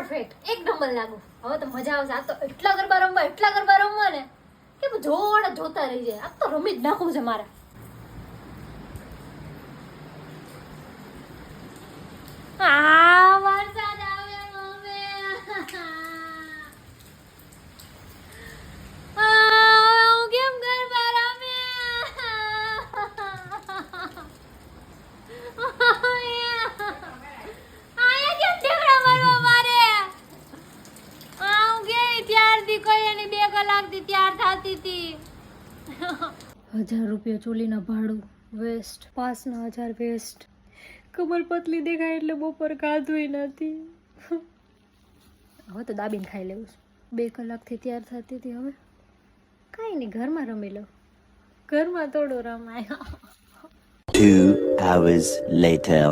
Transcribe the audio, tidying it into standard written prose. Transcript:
Perfect એક number લાગુ. હવે તો મજા આવશે. આ તો એટલા ગરબા રમવા ને કે જોતા રહી જાય. આ તો રમી જ નાખવું છે મારે. વરસાદ આવે મમ્મી. હું કેમ ગરબા રમે? આયા કેમ ઠેકડા મારવા મારે? હું ગઈ ત્યારથી કોઈ એની 2 કલાકથી ત્યાર થતી હતી. 1000 રૂપિયા ચોલીના ભાડું વેસ્ટ, પાસના 1000 વેસ્ટ. કમર પતલી દેખાય એટલે બપોર ખાધું નથી. હવે તો દાબીને ખાઈ લેવું છે. 2 કલાકથી તૈયાર થતી હતી. હવે કાંઈ નહીં, ઘરમાં રમી લો. ઘરમાં થોડું રમાય. 2 hours later.